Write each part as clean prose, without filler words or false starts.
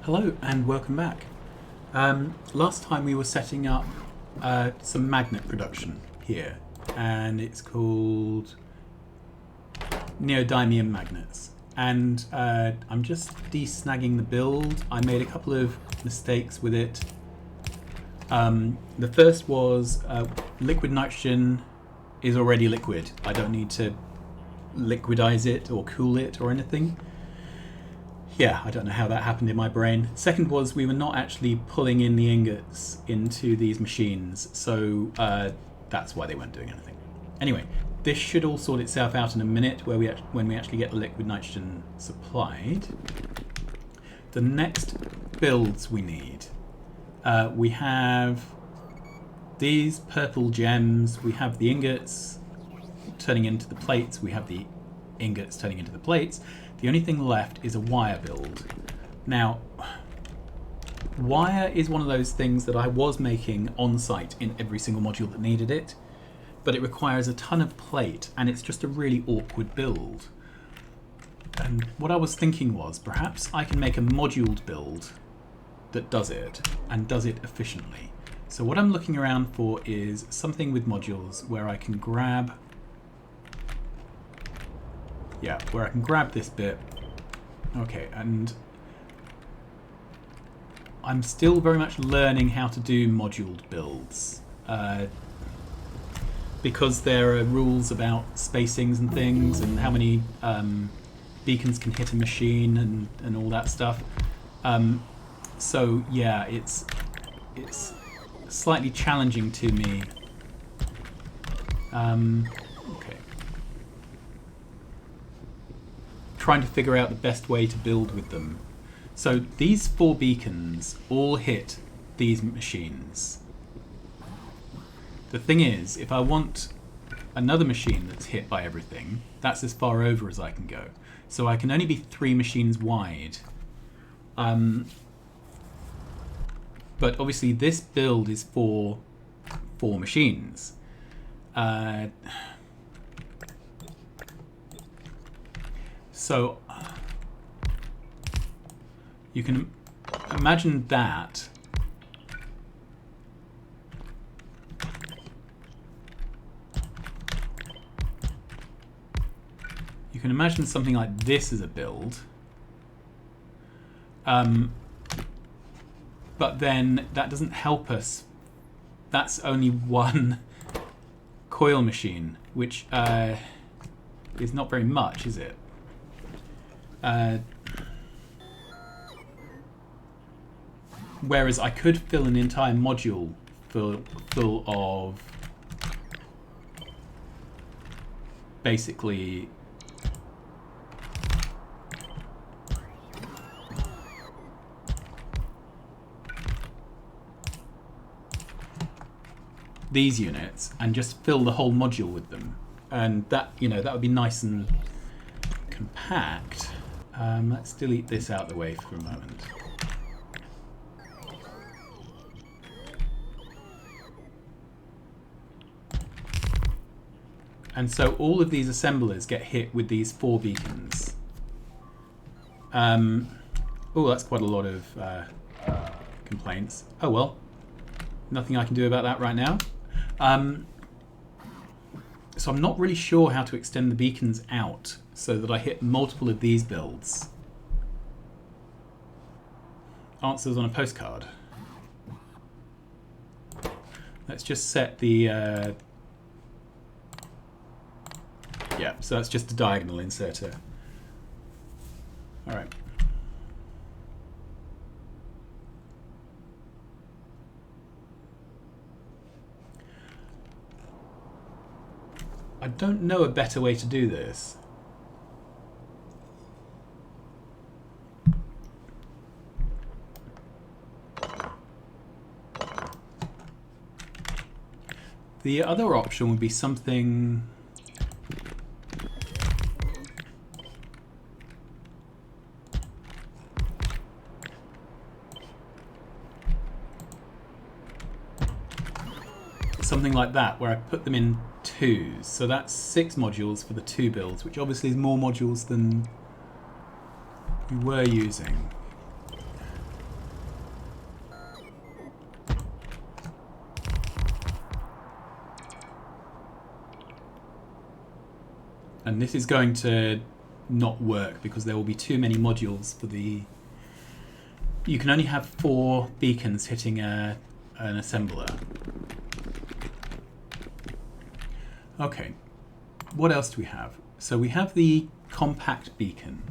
Hello and welcome back. Last time we were setting up some magnet production here, and it's called neodymium magnets. And I'm just de-snagging the build. I made a couple of mistakes with it. The first was liquid nitrogen is already liquid. I don't need to liquidize it or cool it or anything. Yeah, I don't know how that happened in my brain. Second was we were not actually pulling in the ingots into these machines, so that's why they weren't doing anything. Anyway, this should all sort itself out in a minute when we actually get the liquid nitrogen supplied. The next builds we need. We have these purple gems, we have the ingots turning into the plates, we have the ingots turning into the plates. The only thing left is a wire build. Now, wire is one of those things that I was making on site in every single module that needed it, but it requires a ton of plate and it's just a really awkward build. And what I was thinking was perhaps I can make a moduled build that does it and does it efficiently. So what I'm looking around for is something with modules where I can grab this bit. Okay, and I'm still very much learning how to do moduled builds because there are rules about spacings and things and how many beacons can hit a machine and all that stuff. So yeah, it's slightly challenging to me. Okay. Trying to figure out the best way to build with them. So these 4 beacons all hit these machines. The thing is, if I want another machine that's hit by everything, that's as far over as I can go. So I can only be 3 machines wide. But obviously this build is for 4 machines. So you can imagine that you can imagine something like this as a build. But then that doesn't help us. That's only 1 coil machine, which is not very much, is it? Whereas I could fill an entire module full of basically these units and just fill the whole module with them, and that that would be nice and compact. Let's delete this out of the way for a moment. And so all of these assemblers get hit with these 4 beacons. Oh, that's quite a lot of complaints. Oh well, nothing I can do about that right now. So I'm not really sure how to extend the beacons out so that I hit multiple of these builds. Answers on a postcard. Let's just set the... yeah, so that's just a diagonal inserter. All right. I don't know a better way to do this. The other option would be something... something like that, where I put them in 2s. So that's 6 modules for the 2 builds, which obviously is more modules than we were using. And this is going to not work because there will be too many modules for the... You can only have 4 beacons hitting an assembler. Okay, what else do we have? So we have the compact beacon.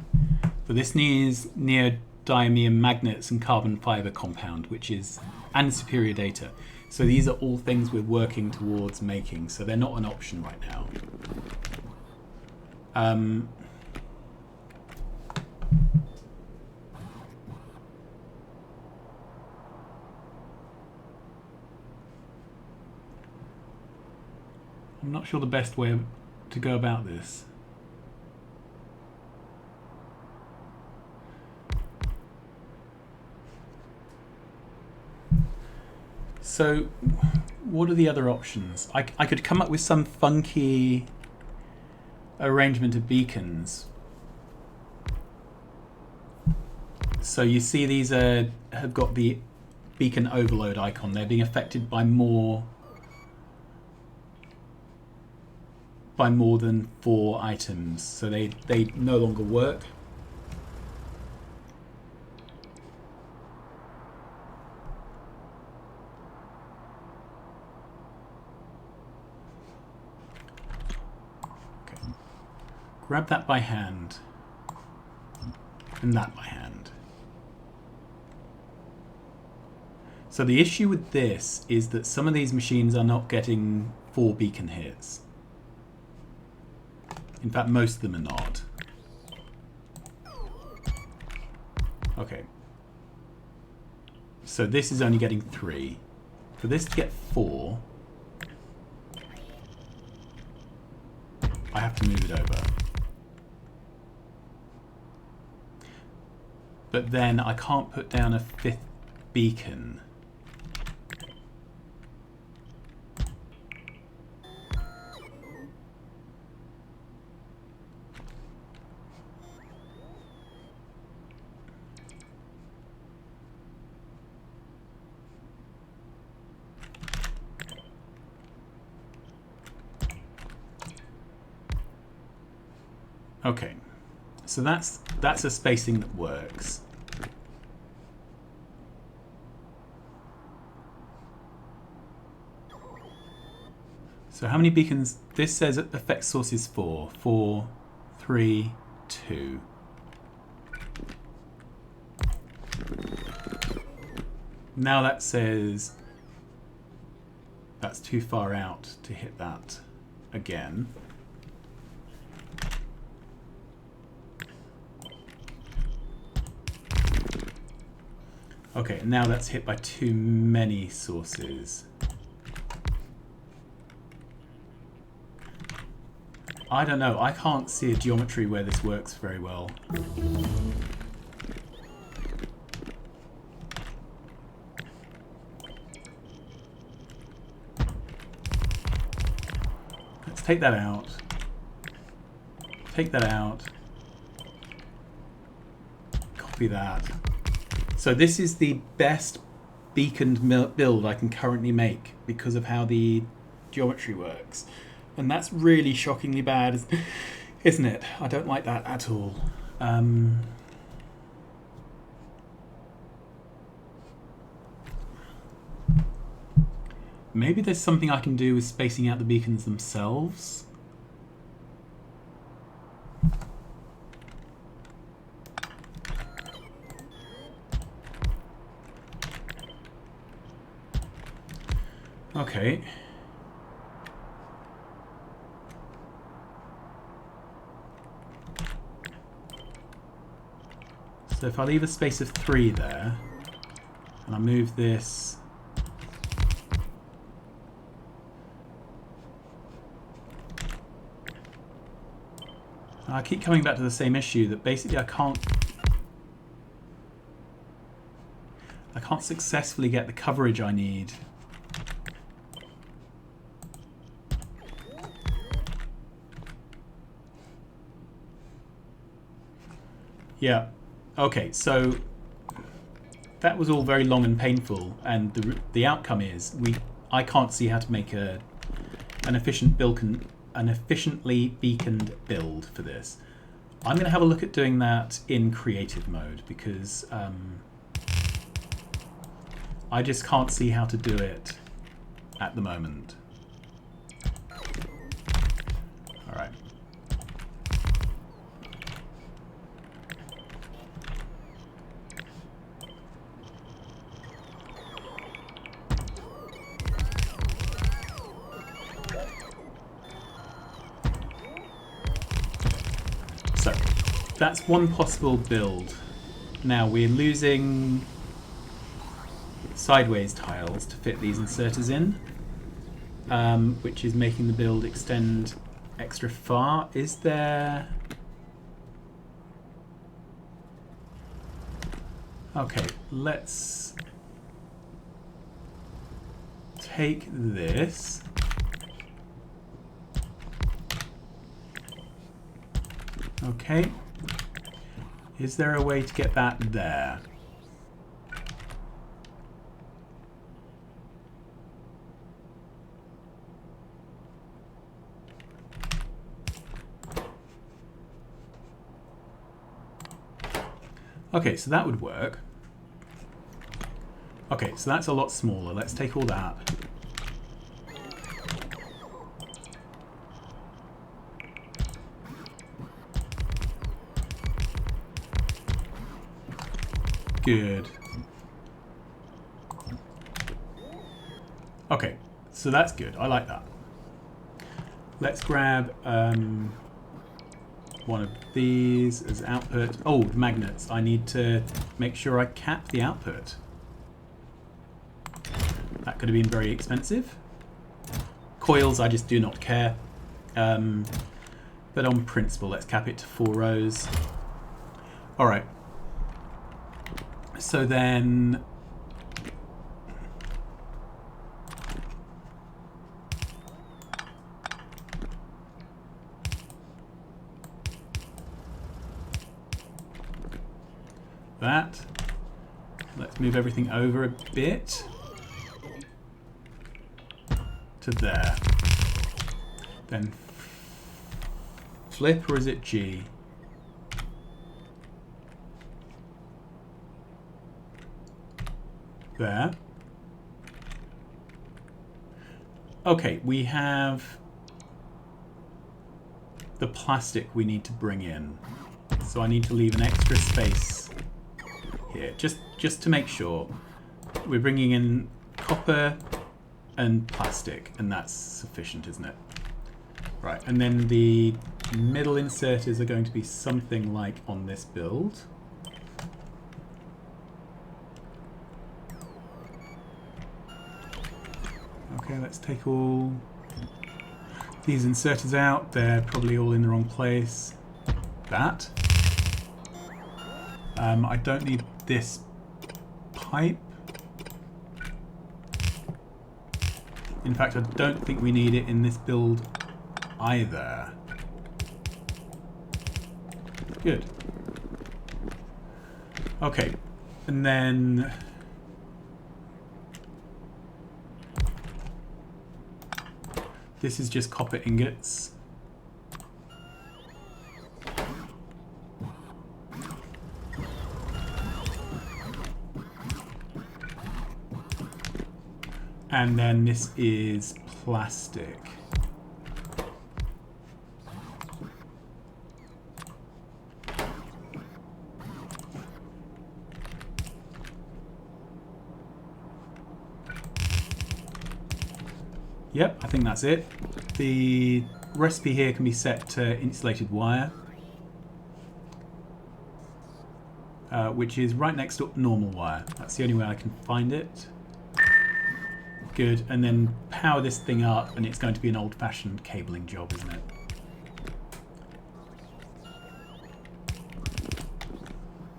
So this needs neodymium magnets and carbon fiber compound, and superior data. So these are all things we're working towards making, so they're not an option right now. I'm not sure the best way to go about this. So, what are the other options? I could come up with some funky arrangement of beacons. So you see these have got the beacon overload icon. They're being affected by more than 4 items. So they no longer work. Grab that by hand, and that by hand. So the issue with this is that some of these machines are not getting 4 beacon hits. In fact, most of them are not. Okay. So this is only getting 3. For this to get 4, I have to move it over. But then I can't put down a 5th beacon. Okay, so that's a spacing that works. So how many beacons? This says effect source is 4. 4, 3, 2. Now that says that's too far out to hit that again. Okay, now that's hit by too many sources. I don't know, I can't see a geometry where this works very well. Let's take that out. Take that out. Copy that. So this is the best beaconed build I can currently make because of how the geometry works. And that's really shockingly bad, isn't it? I don't like that at all. Maybe there's something I can do with spacing out the beacons themselves. Okay. So if I leave a space of 3 there, and I move this, I keep coming back to the same issue that basically I can't successfully get the coverage I need. Yeah. Okay, so that was all very long and painful, and the outcome is I can't see how to make an efficient an efficiently beaconed build for this. I'm going to have a look at doing that in creative mode because I just can't see how to do it at the moment. All right. So that's one possible build. Now we're losing sideways tiles to fit these inserters in, which is making the build extend extra far. Is there... Okay, let's take this. Okay. Is there a way to get that there? Okay, so that would work. Okay, so that's a lot smaller. Let's take all that. Good. Okay, so that's good. I like that. Let's grab one of these as output. Oh, magnets. I need to make sure I cap the output. That could have been very expensive. Coils, I just do not care. But on principle, let's cap it to 4 rows. All right. So then... that. Let's move everything over a bit to there. Then flip, or is it G? There. Okay, we have the plastic we need to bring in. So I need to leave an extra space here, just to make sure. We're bringing in copper and plastic, and that's sufficient, isn't it? Right, and then the middle inserters are going to be something like on this build. Okay, let's take all these inserters out. They're probably all in the wrong place. That. I don't need this pipe. In fact, I don't think we need it in this build either. Good. Okay, and then this is just copper ingots. And then this is plastic. Yep, I think that's it. The recipe here can be set to insulated wire, which is right next to normal wire. That's the only way I can find it. Good, and then power this thing up, and it's going to be an old-fashioned cabling job, isn't it?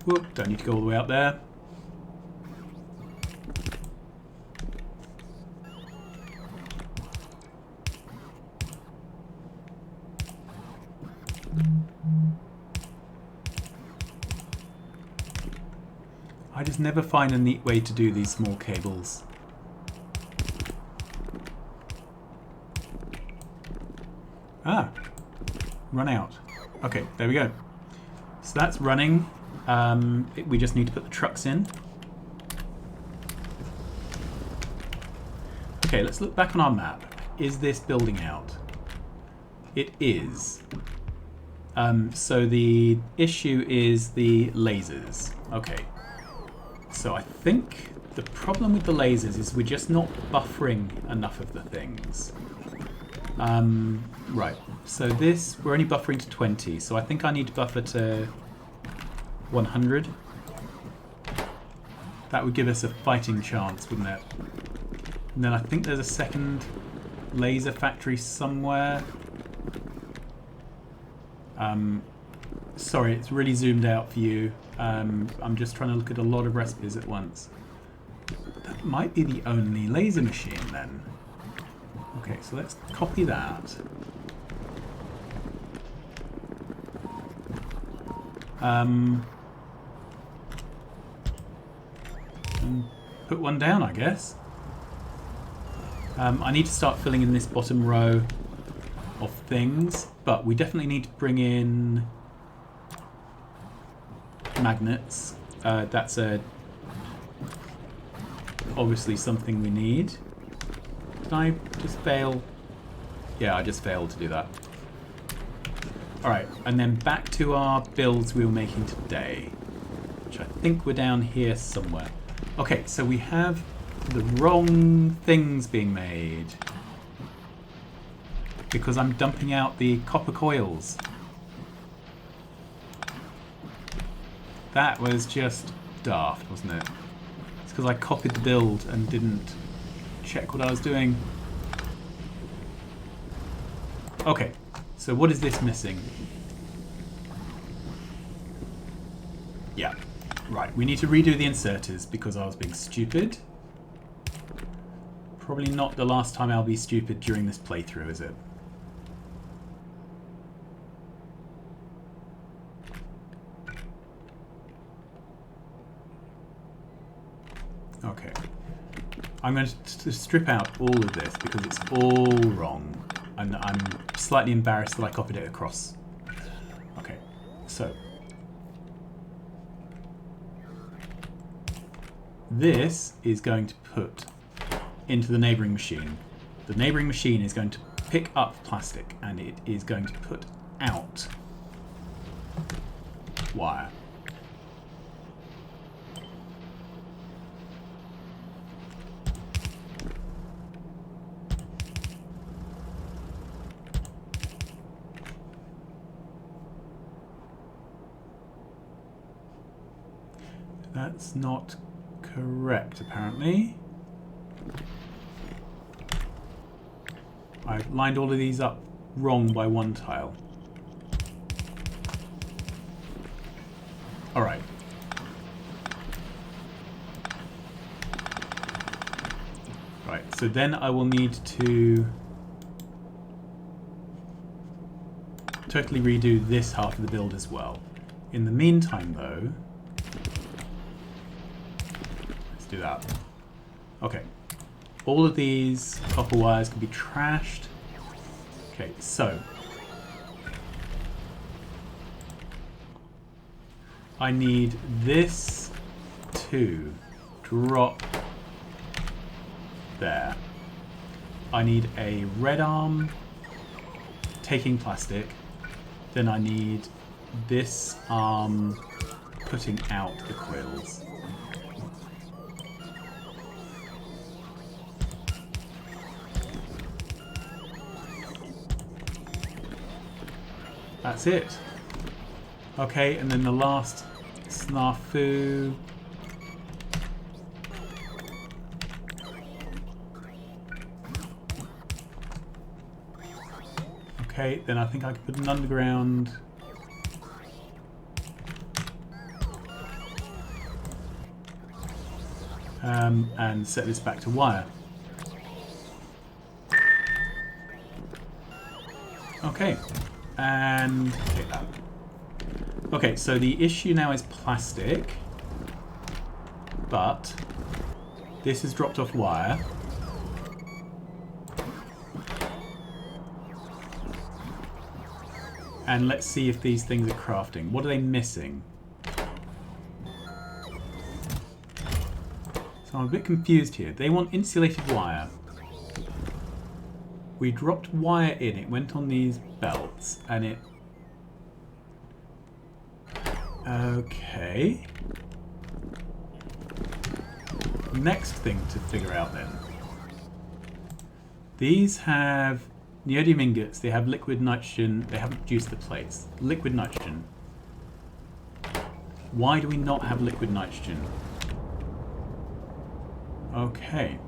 Whoop, don't need to go all the way up there. I just never find a neat way to do these small cables. Ah, run out. Okay, there we go. So that's running. We just need to put the trucks in. Okay, let's look back on our map. Is this building out? It is. So the issue is the lasers. Okay. So I think the problem with the lasers is we're just not buffering enough of the things. Right. So this, we're only buffering to 20. So I think I need to buffer to 100. That would give us a fighting chance, wouldn't it? And then I think there's a second laser factory somewhere. Sorry, it's really zoomed out for you. I'm just trying to look at a lot of recipes at once. That might be the only laser machine then. Okay, so let's copy that. And put one down, I guess. I need to start filling in this bottom row of things, but we definitely need to bring in magnets. That's obviously something we need. Did I just fail? Yeah, I just failed to do that. Alright, and then back to our builds we were making today, which I think we're down here somewhere. Okay, so we have the wrong things being made because I'm dumping out the copper coils. That was just daft, wasn't it? It's because I copied the build and didn't check what I was doing. Okay, so what is this missing? Yeah, right. We need to redo the inserters because I was being stupid. Probably not the last time I'll be stupid during this playthrough, is it? Okay. I'm going to strip out all of this because it's all wrong. And I'm slightly embarrassed that I copied it across. Okay, so. This is going to put into the neighbouring machine. The neighbouring machine is going to pick up plastic and it is going to put out wire. That's not correct, apparently. I've lined all of these up wrong by one tile. Alright. Right, so then I will need to totally redo this half of the build as well. In the meantime, though, let's do that. Okay. All of these copper wires can be trashed. Okay, so I need this to drop there. I need a red arm taking plastic. Then I need this arm putting out the quills. That's it. Okay, and then the last snafu. Okay, then I think I could put an underground. And set this back to wire. Okay. And take that. Okay, so the issue now is plastic, but this has dropped off wire. And let's see if these things are crafting. What are they missing? So I'm a bit confused here. They want insulated wire. We dropped wire in, it went on these belts, and it... Okay. Next thing to figure out then. These have neodymium ingots, they have liquid nitrogen, they haven't produced the plates. Liquid nitrogen. Why do we not have liquid nitrogen? Okay.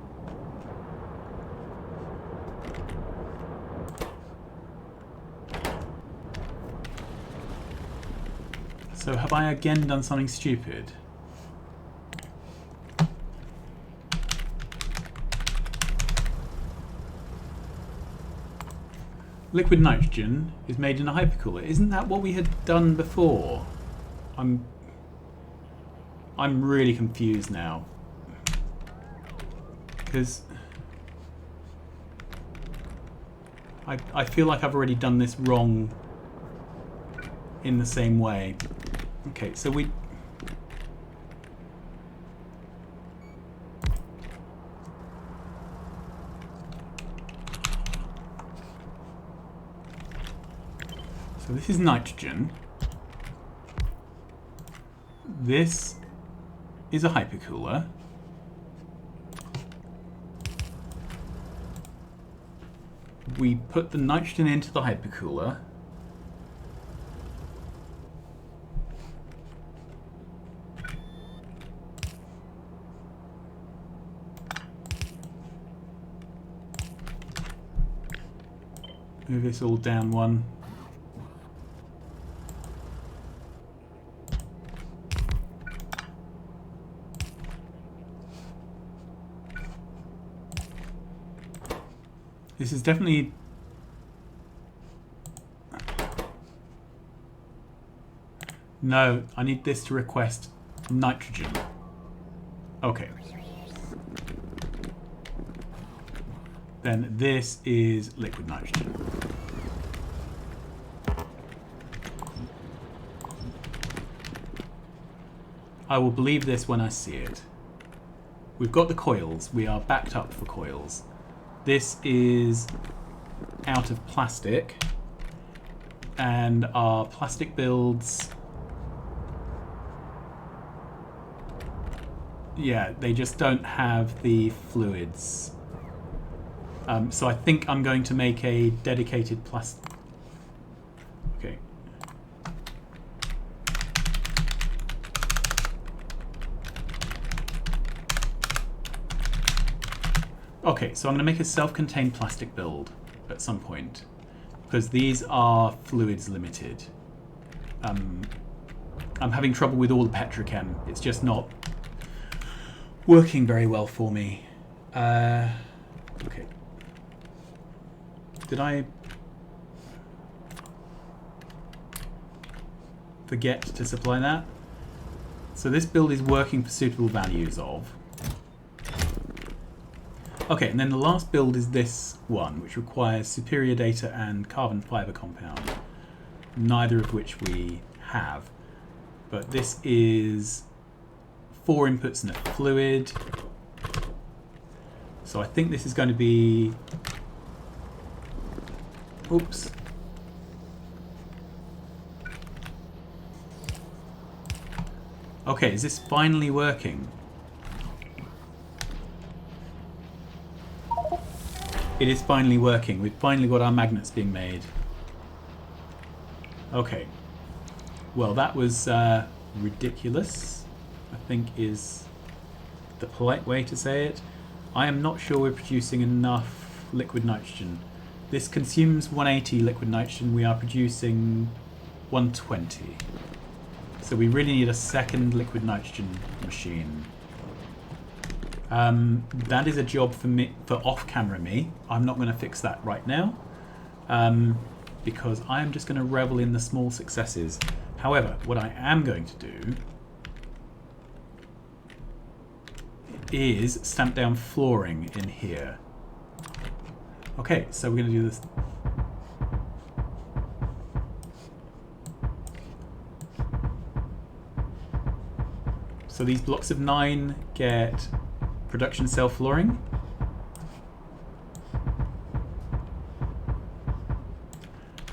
So have I again done something stupid? Liquid nitrogen is made in a hypercooler. Isn't that what we had done before? I'm really confused now. Because I feel like I've already done this wrong in the same way. Okay, so we... So this is nitrogen. This is a hypercooler. We put the nitrogen into the hypercooler. Move this all down one. This is definitely... No, I need this to request nitrogen. Okay. Then this is liquid nitrogen. I will believe this when I see it. We've got the coils. We are backed up for coils. This is out of plastic, and our plastic builds, yeah, they just don't have the fluids. So I think I'm going to make a dedicated plastic. Okay. Okay, so I'm going to make a self-contained plastic build at some point, because these are fluids limited. I'm having trouble with all the petrochem. It's just not working very well for me. Okay. Did I forget to supply that? So this build is working for suitable values of. Okay, and then the last build is this one, which requires superior data and carbon fiber compound, neither of which we have. But this is 4 inputs and a fluid. So I think this is going to be... Oops. Okay, is this finally working? It is finally working. We've finally got our magnets being made. Okay. Well, that was ridiculous, I think is the polite way to say it. I am not sure we're producing enough liquid nitrogen. This consumes 180 liquid nitrogen. We are producing 120. So we really need a second liquid nitrogen machine. That is a job for me, for off-camera me. I'm not going to fix that right now, because I am just going to revel in the small successes. However, what I am going to do is stamp down flooring in here. Okay, so we're going to do this. So these blocks of 9 get production cell flooring.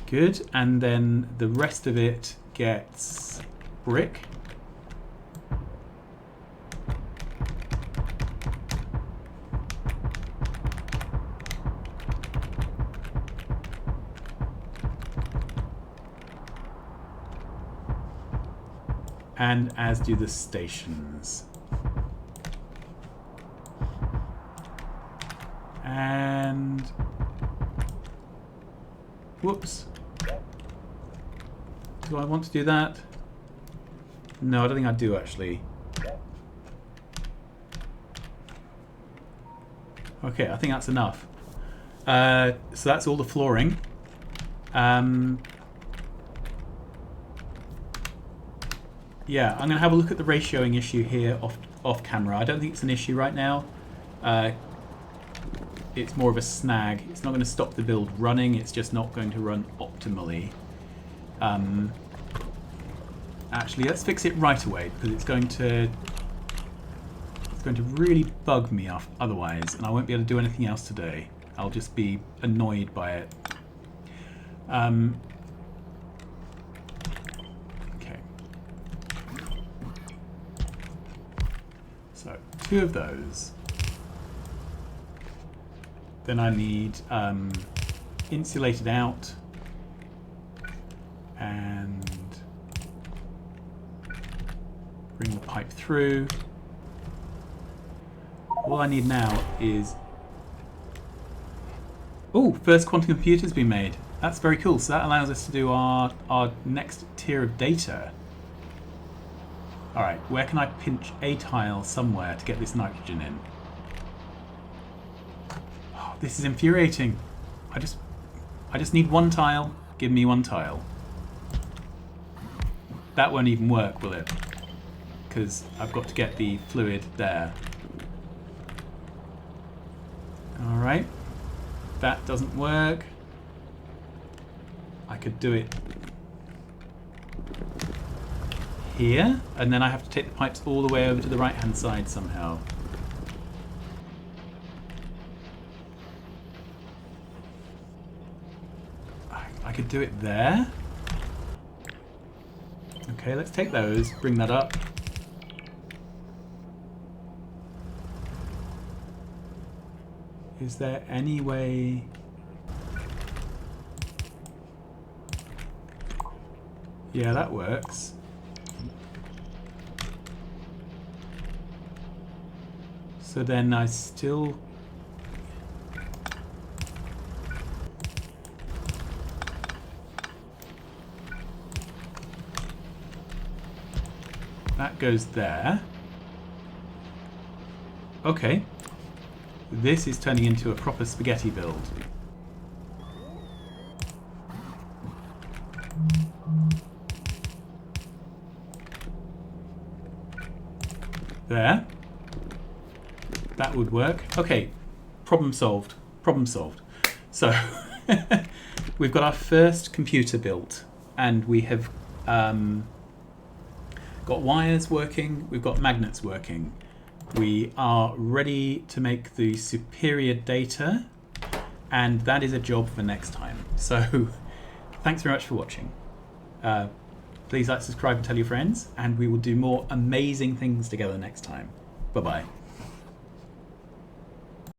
Good, and then the rest of it gets brick. And as do the stations. And whoops. Do I want to do that? No, I don't think I do actually. Okay, I think that's enough. So that's all the flooring. Yeah, I'm going to have a look at the ratioing issue here off camera. I don't think it's an issue right now. It's more of a snag. It's not going to stop the build running. It's just not going to run optimally. Actually, let's fix it right away because it's going to really bug me off otherwise, and I won't be able to do anything else today. I'll just be annoyed by it. Okay. So 2 of those. Then I need insulated out and bring the pipe through. All I need now is... Oh, first quantum computer's been made. That's very cool. So that allows us to do our next tier of data. Alright, where can I pinch a tile somewhere to get this nitrogen in? Oh, this is infuriating. I just need 1 tile. Give me 1 tile. That won't even work, will it? Because I've got to get the fluid there. Alright. That doesn't work. I could do it here, and then I have to take the pipes all the way over to the right hand side somehow. I could do it there. Okay, let's take those, bring that up. Is there any way... Yeah, that works. So then I still... That goes there. Okay. This is turning into a proper spaghetti build. There. That would work. Okay. Problem solved. Problem solved. So, we've got our first computer built, and we have got wires working, we've got magnets working. We are ready to make the superior data, and that is a job for next time. So, thanks very much for watching. Please like, subscribe and tell your friends, and we will do more amazing things together next time. Bye-bye.